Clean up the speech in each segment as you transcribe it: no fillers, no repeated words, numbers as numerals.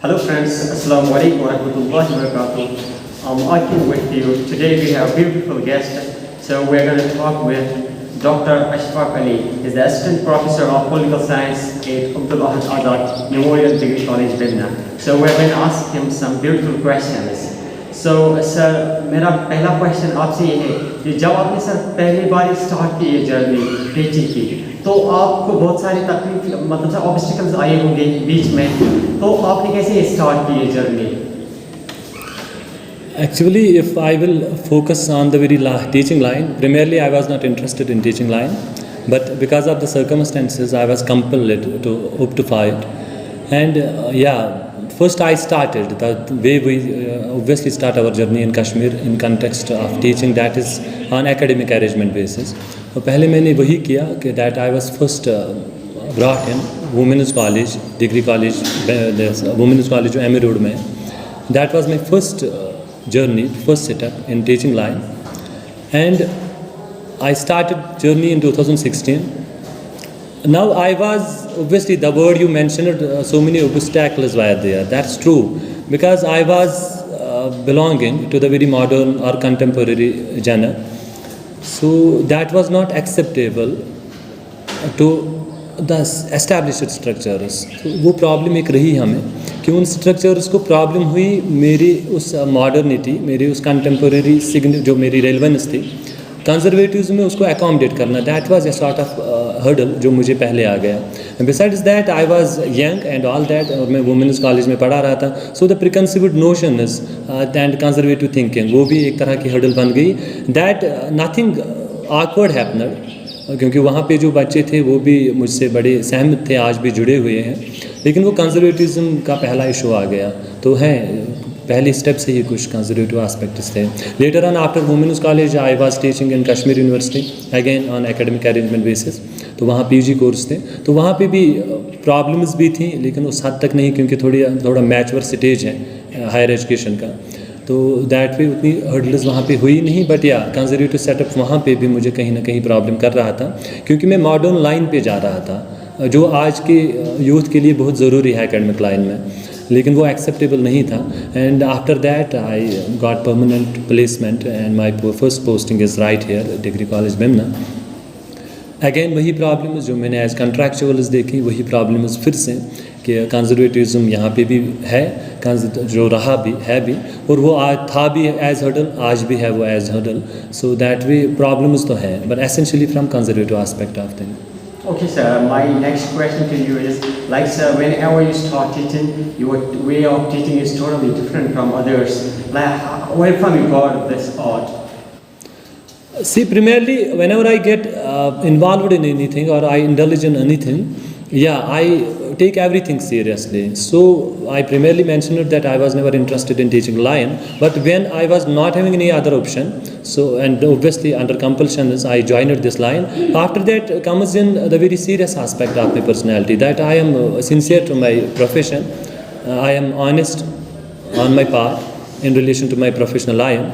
Hello friends, Assalamu alaikum wa rahmatullahi wa barakatuh. I'm Akim with you. Today we have a beautiful guest. So we're going to talk with Dr. Ashfaq Ali. He's the Assistant Professor of Political Science at Abdul Ahad Azad Memorial Degree College, Bidna. So we're going to ask him some beautiful questions. So sir, मेरा पहला question आपसे ये है कि जब आपने sir पहली बार start की ये जर्नी टीचिंग की तो आपको बहुत सारी तकलीफ मतलब सर ऑब्स्टिकल्स आए होंगे बीच में, तो आपने कैसे स्टार्ट की ये journey? Actually, if I will focus on the very teaching line, primarily I was not interested in teaching line, but because of the circumstances, I was compelled to opt to it. And first I started the way we obviously start our journey in Kashmir in context of teaching, that is on academic arrangement basis. तो पहले मैंने वही किया कि that I was first brought in Women's College, Degree College, Women's College जो Amy road में. That was my first journey, first setup in teaching line, and I started journey in 2016. Now I was obviously the word you mentioned, so many obstacles were there. That's true because I was belonging to the very modern or contemporary genre, so that was not acceptable to the established structures. So वो problem एक रही हमें कि उन structures को problem हुई मेरी उस modernity, मेरी उस contemporary जो मेरी relevance थी, conservatism में उसको accommodate करना, that was a sort of hurdle जो मुझे पहले आ गया. And besides that I was young and all that, और मैं women's college में पढ़ा रहा था, so the preconceived notions and conservative thinking वो भी एक तरह की hurdle बन गई. That nothing awkward happened, क्योंकि वहाँ पे जो बच्चे थे वो भी मुझसे बड़े सहमत थे, आज भी जुड़े हुए हैं, लेकिन वो कंजर्वेटिज्म का पहला इशू आ गया. तो है पहले स्टेप से ही कुछ कंजर्वेटिव एस्पेक्ट्स थे. Later on after women's college I was teaching in Kashmir university again on academic arrangement basis. तो वहाँ पीजी कोर्स थे, तो वहाँ पे भी प्रॉब्लम्स भी थी, लेकिन उस हद तक नहीं क्योंकि थोड़ा मैच्योर स्टेज है हायर एजुकेशन का. तो दैट वे उतनी हर्डल्स वहाँ पे हुई नहीं, बट या कंजर्वेटिव सेटअप वहाँ पे भी मुझे कहीं ना कहीं प्रॉब्लम कर रहा था, क्योंकि मैं मॉडर्न लाइन पे जा रहा था जो आज के यूथ के लिए बहुत ज़रूरी है एकेडमिक लाइन में, लेकिन वो एक्सेप्टेबल नहीं था. And after that I got permanent placement and my first posting is right here degree college Bemina. Again वही प्रॉब्लम्स जो मैंने एज कंट्रैक्चुअल्स देखी, वही प्रॉब्लम्स फिर से कि कंजर्वेटिज्म यहाँ पे भी है, जो रहा भी है भी, और वो आज था भी एज हर्डल, आज भी है वो as hurdle. So that way problems तो हैं, but essentially from conservative aspect of thing. Okay sir, my next question to you is, like sir, whenever you start teaching, your way of teaching is totally different from others. Like, where from you got this art? See, primarily whenever I get involved in anything or I indulge in anything, I take everything seriously. So I primarily mentioned that I was never interested in teaching line, but when I was not having any other option, so and obviously under compulsion I joined this line. After that comes in the very serious aspect of my personality, that I am sincere to my profession, I am honest on my part in relation to my professional line,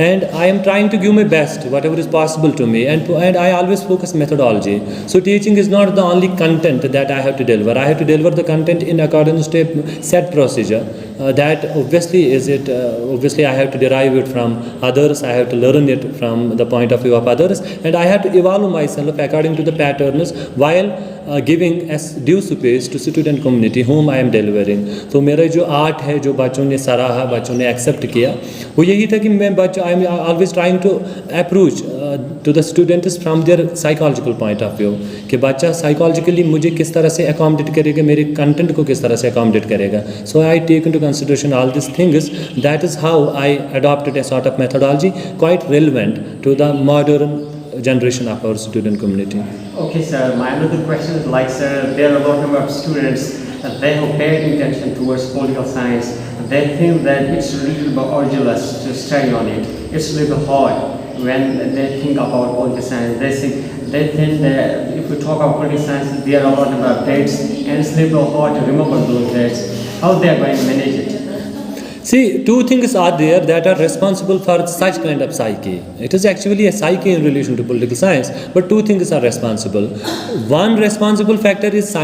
and I am trying to give my best, whatever is possible to me, and I always focus methodology. So teaching is not the only content that I have to deliver. I have to deliver the content in accordance to a set procedure. That obviously obviously I have to derive it from others, I have to learn it from the point of view of others, and I have to evolve myself according to the patterns while giving as due space to student community whom I am delivering. तो मेरा जो art है, जो बच्चों ने सराहा, बच्चों ने एक्सेप्ट किया, वो यही था कि मैं I am always trying to approach to the students from their psychological point of view, कि बच्चा साइकोलॉजिकली मुझे किस तरह से अकोमोडेट करेगा, मेरे कंटेंट को किस तरह से अकोमोडेट करेगा. So I take into consideration all this things. That is how I adopted a sort of methodology quite relevant to the modern generation of our student community. Okay sir, my another question is, like sir, there are a lot of students that they have bad intention towards political science. They think that it's a little bit arduous to study on it. It's a little hard when they think about political science. They think that if we talk about political science, there are a lot of dates and it's a little hard to remember those dates. How they are going to manage it? See, two things are there that are responsible for such kind of psyche. It is actually a psyche in relation to political science, but two things are responsible. One responsible factor is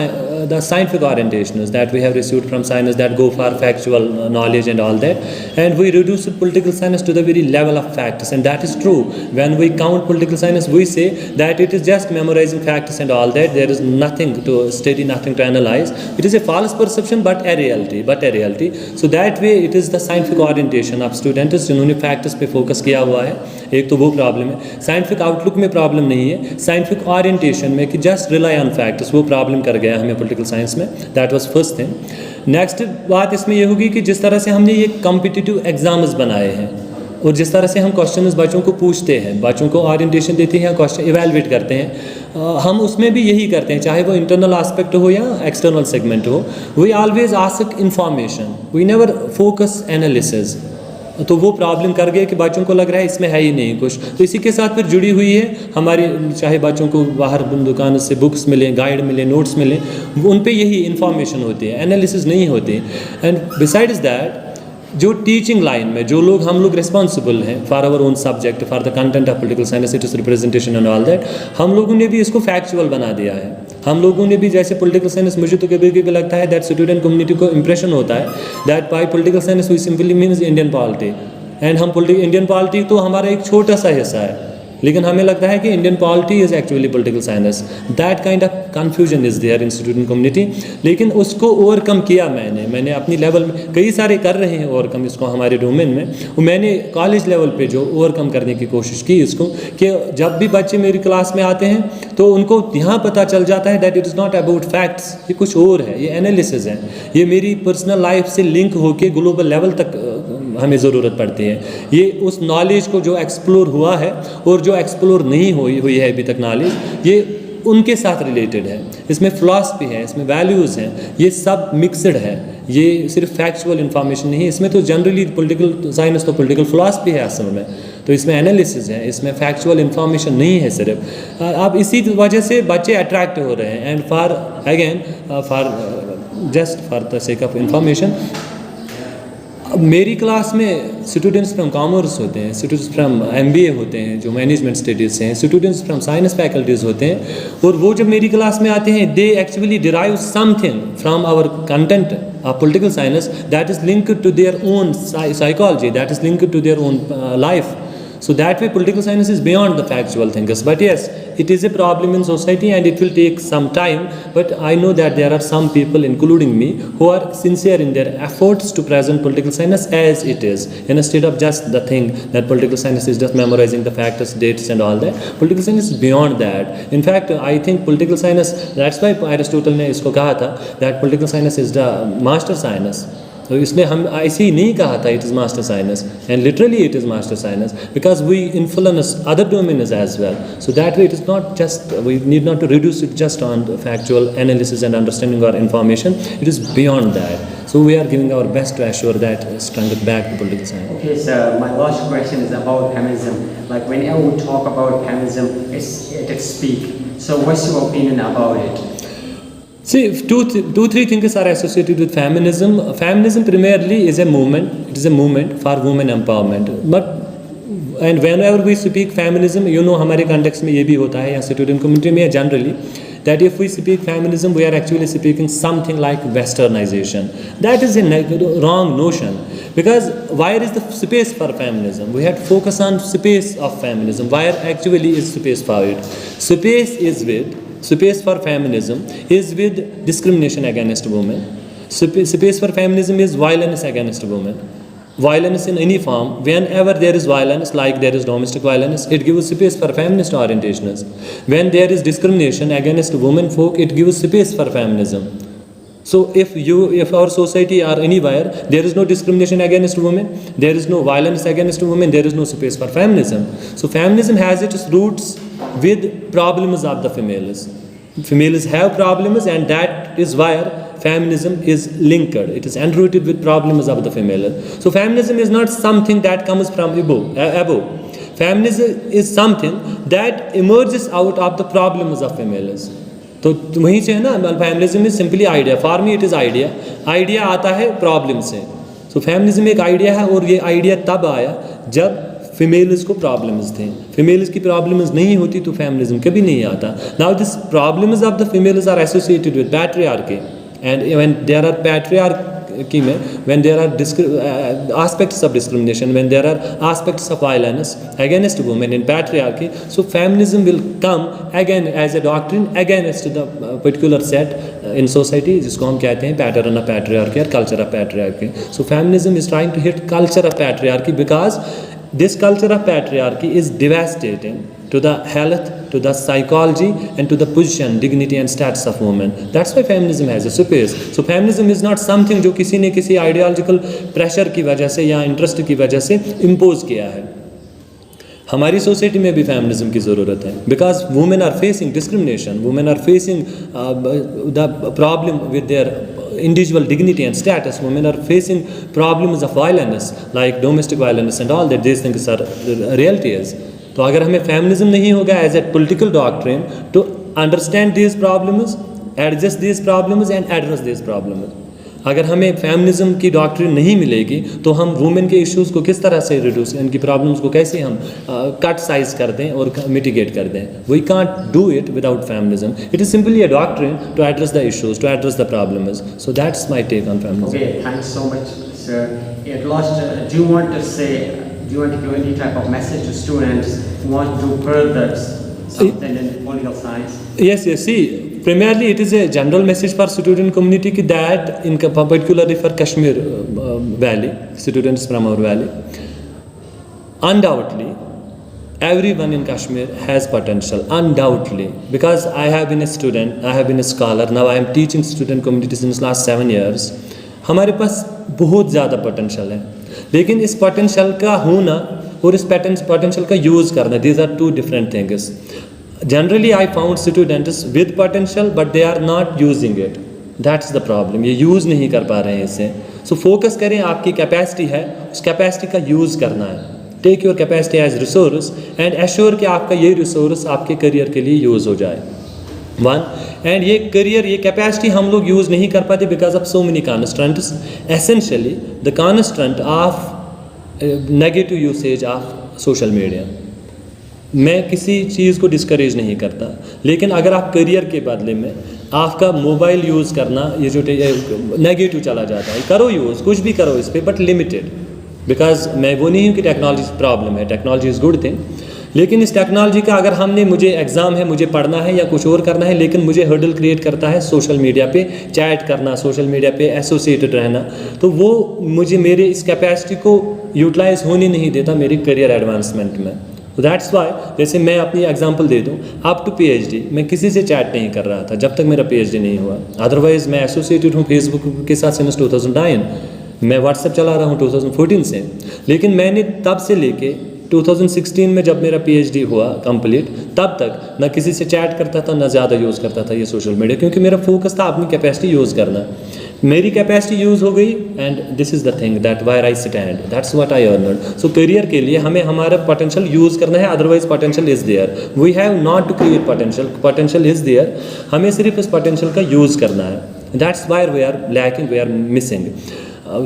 the scientific orientations that we have received from science that go for factual knowledge and all that, and we reduce political science to the very level of facts, and that is true. When we count political science, we say that it is just memorizing facts and all that. There is nothing to study, nothing to analyze. It is a false perception, but a reality. So that way, it is the scientific orientation of students जिन्होंने facts पे focus किया हुआ है. एक तो वो problem है. Scientific outlook में प्रॉब्लम नहीं है, साइंटिफिक ओरिएंटेशन में कि जस्ट रिलाई ऑन फैक्ट्स, वो प्रॉब्लम कर गया हमें पॉलिटिकल साइंस में. That was first thing. Next बात इसमें ये होगी कि जिस तरह से हमने ये कॉम्पिटिटिव एग्जाम्स बनाए हैं और जिस तरह से हम क्वेश्चंस बच्चों को पूछते हैं, बच्चों को ओरिएंटेशन देते हैं, क्वेश्चन इवैल्यूएट करते हैं, हम उसमें भी यही करते हैं, चाहे वो इंटरनल एस्पेक्ट हो या एक्सटर्नल सेगमेंट हो. We always ask information, we never focus analysis. तो वो प्रॉब्लम कर गए कि बच्चों को लग रहा है इसमें है ही नहीं कुछ. तो इसी के साथ फिर जुड़ी हुई है हमारी, चाहे बच्चों को बाहर दुकान से बुक्स मिले, गाइड मिले, नोट्स मिले, उन पे यही इन्फॉर्मेशन होती है, एनालिसिस नहीं होती. एंड बिसाइड्स दैट जो टीचिंग लाइन में जो लोग हम लोग रिस्पॉन्सिबल हैं for our own subject, for the content of political science, it is representation and all that, हम लोगों ने भी इसको फैक्चुअल बना दिया है. हम लोगों ने भी जैसे पॉलिटिकल साइंस, मुझे तो कभी कभी लगता है दैट स्टूडेंट कम्युनिटी को इंप्रेशन होता है that by political science we simply means Indian polity, and हम इंडियन पॉलिटी तो हमारा एक छोटा सा हिस्सा है, लेकिन हमें लगता है कि Indian polity is actually political science. That kind of confusion is there in student community. लेकिन उसको ओवरकम किया मैंने अपनी लेवल में, कई सारे कर रहे हैं ओवरकम इसको हमारे डोमेन में. मैंने कॉलेज लेवल पे जो ओवरकम करने की कोशिश की इसको, कि जब भी बच्चे मेरी क्लास में आते हैं तो उनको यहाँ पता चल जाता है that it is not about facts, ये कुछ और है, ये एनालिसिस है, ये मेरी पर्सनल लाइफ से लिंक होकर ग्लोबल लेवल तक हमें ज़रूरत पड़ती है. ये उस नॉलेज को जो एक्सप्लोर हुआ है और जो एक्सप्लोर नहीं हुई है अभी तक नॉलेज, ये उनके साथ रिलेटेड है. इसमें फ़िलासफ़ी है, इसमें वैल्यूज़ हैं, ये सब मिक्सड है. ये सिर्फ फैक्चुअल इन्फॉर्मेशन नहीं है, इसमें तो जनरली पॉलिटिकल साइंस तो पॉलिटिकल फ़िलासफ़ी है असल में, तो इसमें एनालिसिस है, इसमें फैक्चुअल इन्फॉर्मेशन नहीं है सिर्फ. अब इसी वजह से बच्चे अट्रैक्ट हो रहे हैं. And for just for the sake of information, मेरी क्लास में स्टूडेंट्स फ्रॉम कॉमर्स होते हैं, स्टूडेंट्स फ्रॉम MBA होते हैं जो मैनेजमेंट स्टडीज़ से हैं, स्टूडेंट्स फ्रॉम साइंस फैकल्टीज़ होते हैं, और वो जब मेरी क्लास में आते हैं they actually derive something from our content of political science that is linked to their own psychology, that is linked to their own life. So that way political science is beyond the factual things. But yes, it is a problem in society and it will take some time. But I know that there are some people, including me, who are sincere in their efforts to present political science as it is, instead of just the thing that political science is just memorizing the facts, dates and all that. Political science is beyond that. In fact, I think political science, that's why Aristotle ने इसको कहा था that political science is the master science. तो इसने हम ऐसे ही नहीं कहा था it is master science, and literally it is master science because we influence other domains as well. So that way it is not just, we need not to reduce it just on factual analysis and understanding और information. It is beyond that. So we are giving our best to assure that strength back to political science. Okay, sir. My last question is about feminism. Like whenever we talk about feminism, it's speak. So what's your opinion about it? See, three things are associated with feminism. Feminism primarily is a movement. It is a movement for women empowerment. And whenever we speak feminism, you know, हमारे context में ये भी होता है या student community में generally, that if we speak feminism, we are actually speaking something like westernization. That is a wrong notion, because where is the space for feminism? We have to focus on space of feminism. Where actually is space for it? Space for feminism is with discrimination against women. Space for feminism is violence against women. Violence in any form, whenever there is violence, like there is domestic violence, it gives space for feminist orientations. When there is discrimination against women folk, it gives space for feminism. So if our society or anywhere there is no discrimination against women, there is no violence against women, there is no space for feminism. So feminism has its roots with problems of the females. Females have problems, and that is why feminism is linked. It is enrooted with problems of the female. So feminism is not something that comes from above. Feminism is something that emerges out of the problems of females. तो वहीं से है ना, feminism is simply idea. For me it is idea. आता है problem से. सो feminism एक idea है, और ये आइडिया तब आया जब फीमेल्स को प्रॉब्लम्स थे, फीमेल्स की प्रॉब्लम्स नहीं होती तो फेमिनिज्म कभी नहीं आता. Now this problems of the females are associated with patriarchy, and when there are patriarchy में, when there are aspects of discrimination, when there are aspects of violence against women in patriarchy, so feminism will come again as a doctrine against the particular set in society, जिसको हम कहते हैं pattern of patriarchy or culture of patriarchy. So feminism is trying to hit culture of patriarchy because this culture of patriarchy is devastating to the health, to the psychology, and to the position, dignity and status of women. That's why feminism has a space. So feminism is not something जो किसी ने किसी ideological pressure की वजह से या interest की वजह से impose किया है. हमारी सोसाइटी में भी फेमिनिज्म की ज़रूरत है, because women are facing discrimination, women are facing the problem with their individual dignity and status. Women are facing problems of violence like domestic violence and all that. These things are realities. तो अगर हमें feminism नहीं होगा as a political doctrine to understand these problems, adjust these problems and address these problems, अगर हमें feminism की doctrine नहीं मिलेगी तो हम वुमेन के इश्यूज़ को किस तरह से रिड्यूस, इनकी प्रॉब्लम्स को कैसे हम कट साइज कर दें और मिटिगेट कर दें. We can't do it without feminism. It is simply a doctrine to address the issues, to address the problems. So that's my take on feminism. Okay, thanks so much, sir. At last, do you want to give any type of message to students who want to further something in political science? Yes, see, primarily it is a general message for student community that in particularly for Kashmir Valley, students from our valley, undoubtedly everyone in Kashmir has potential, undoubtedly, because I have been a student, I have been a scholar, now I am teaching student community since last 7 years. हमारे पास बहुत ज़्यादा potential है, लेकिन इस potential का होना और इस पोटेंशियल का यूज़ करना, these are two different things. Generally, I found students with potential, but they are not using it. That's the problem. ये यूज़ नहीं कर पा रहे हैं इसे. So focus करें, आपकी कैपेसिटी है, उस कैपेसिटी का यूज़ करना है. Take your capacity as resource and assure कि आपका ये रिसोर्स आपके करियर के लिए यूज़ हो जाए. One, and ये करियर, ये कैपेसिटी हम लोग यूज़ नहीं कर पाते because of so many constraints. Essentially, the constraint of negative usage of social media. मैं किसी चीज़ को डिस्करेज नहीं करता, लेकिन अगर आप करियर के बदले में आपका मोबाइल यूज़ करना ये जो नेगेटिव चला जाता है, करो यूज़, कुछ भी करो इस पर, बट लिमिटेड. बिकॉज मैं वो नहीं हूँ कि टेक्नोलॉजी प्रॉब्लम है, टेक्नोलॉजी इज़ गुड थिंग, लेकिन इस टेक्नोलॉजी का अगर हमने, मुझे एग्ज़ाम है, मुझे पढ़ना है या कुछ और करना है, लेकिन मुझे हर्डल क्रिएट करता है सोशल मीडिया पे चैट करना, सोशल मीडिया पे एसोसिएटेड रहना, तो वो मुझे मेरे इस कैपेसिटी को यूटिलाइज होने नहीं देता मेरी करियर एडवांसमेंट में. दैट्स वाई, जैसे मैं अपनी एग्जांपल दे दूं, अप टू पीएचडी मैं किसी से चैट नहीं कर रहा था जब तक मेरा पीएचडी नहीं हुआ. अदरवाइज मैं एसोसिएटेड हूँ फेसबुक के साथ सिंस 2009, मैं व्हाट्सएप चला रहा हूँ 2014 से, लेकिन मैंने तब से लेके 2016 में जब मेरा पीएचडी हुआ कंप्लीट, तब तक न किसी से चैट करता था, न ज़्यादा यूज़ करता था ये सोशल मीडिया, क्योंकि मेरा फोकस था अपनी कैपेसिटी यूज़ करना. मेरी कैपेसिटी यूज़ हो गई and this is the thing that where I stand, that's what I earned. So career के लिए हमें हमारा पोटेंशियल यूज़ करना है, otherwise potential is there. We have not to create potential, potential is there, हमें सिर्फ इस पोटेंशियल का यूज़ करना है. That's where we are lacking, we are missing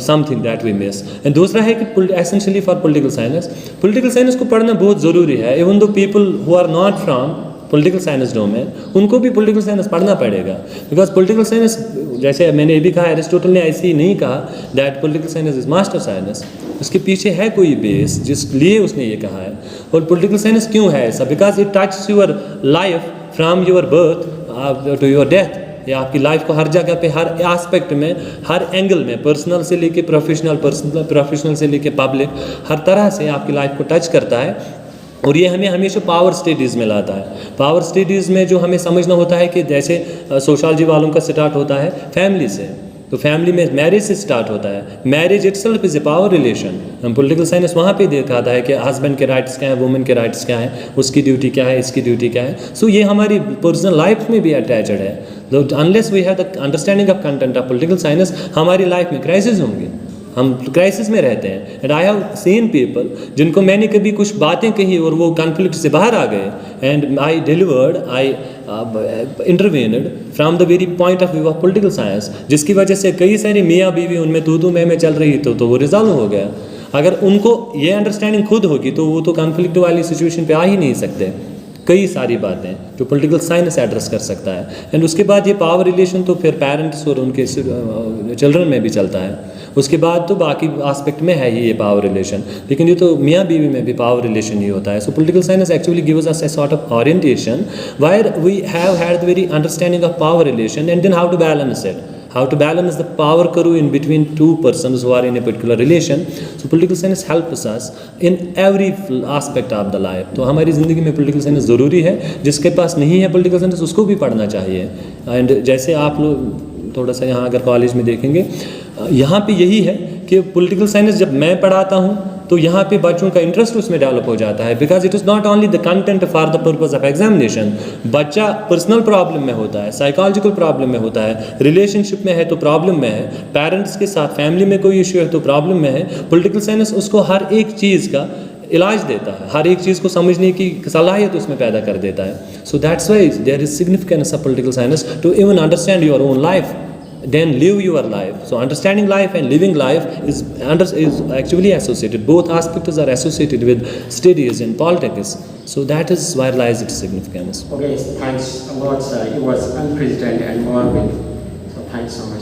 something that we miss. And दूसरा है कि एसेंशियली फॉर पॉलिटिकल साइंस को पढ़ना बहुत ज़रूरी है. Even though people who are not from political science domain, उनको भी पॉलिटिकल साइंस पढ़ना पड़ेगा, बिकॉज पॉलिटिकल साइंस, जैसे मैंने ये भी कहा, एरिस्टोटल ने ऐसे ही नहीं कहा that political science is master science. उसके पीछे है कोई बेस जिस लिए उसने ये कहा है. और पॉलिटिकल साइंस क्यों है ऐसा? Because it touches your life from your birth to your death. या आपकी लाइफ को हर जगह पे, हर एस्पेक्ट में, हर एंगल में, पर्सनल से लेके प्रोफेशनल से लेके पब्लिक, हर तरह से आपकी लाइफ को टच करता है. और ये हमें हमेशा पावर स्टडीज़ में लाता है. पावर स्टडीज़ में जो हमें समझना होता है कि जैसे सोशियोलॉजी वालों का स्टार्ट होता है फैमिली से, तो फैमिली में मैरिज से स्टार्ट होता है. Marriage itself is a power relation. हम पॉलिटिकल साइंस वहाँ पे दिखाता है कि हस्बैंड के राइट्स क्या हैं, वुमेन के राइट्स क्या हैं, उसकी ड्यूटी क्या है, इसकी ड्यूटी क्या है. सो ये हमारी पर्सनल लाइफ में भी अटैचड है. तो unless we have the understanding of content of political science, हमारी लाइफ में क्राइसिस होंगे, हम क्राइसिस में रहते हैं. And I have seen people जिनको मैंने कभी कुछ बातें कही और वो कॉन्फ्लिक्ट से बाहर आ गए, and I delivered, I intervened from the very point of view of political science, जिसकी वजह से कई सारी मियाँ बीवी उनमें तू मैं चल रही तो वो रिजॉल्व हो गया. अगर उनको ये अंडरस्टैंडिंग खुद होगी तो वो तो कॉन्फ्लिक्ट वाली सिचुएशन पे आ ही नहीं सकते। कई सारी बातें जो पॉलिटिकल साइंस एड्रेस कर सकता है। एंड उसके बाद ये पावर रिलेशन तो फिर पेरेंट्स और उनके चिल्ड्रन में भी चलता है। उसके बाद तो बाकी आस्पेक्ट में है ये पावर रिलेशन, लेकिन ये तो मियाँ बीवी में भी पावर रिलेशन ही होता है। सो political science actually gives us a sort of orientation where we have had the very understanding of power relation and then how to balance it. How to balance the power curve in between two persons who are in a particular relation. So political science helps us in every aspect of the life. तो हमारी ज़िंदगी में political science ज़रूरी है। जिसके पास नहीं है political science उसको भी पढ़ना चाहिए। एंड जैसे आप लोग थोड़ा सा यहाँ अगर कॉलेज में देखेंगे, यहाँ पे यही है कि पॉलिटिकल साइंस जब मैं पढ़ाता हूँ तो यहाँ पे बच्चों का इंटरेस्ट उसमें डेवलप हो जाता है, because it is not only the content for the purpose of examination. बच्चा पर्सनल प्रॉब्लम में होता है, साइकोलॉजिकल प्रॉब्लम में होता है, रिलेशनशिप में है तो प्रॉब्लम में है, पेरेंट्स के साथ फैमिली में कोई इश्यू है तो प्रॉब्लम में है। पॉलिटिकल साइंस उसको हर एक चीज़ का इलाज देता है, हर एक चीज़ को समझने की सलाहियत उसमें पैदा कर देता है। So that's why there is significance of political science to even understand your own life, then live your life. So understanding life and living life is actually associated. Both aspects are associated with studies in politics. So that is where lies its significance. Okay, thanks a lot, sir. It was unprecedented and morbid. So thanks so much.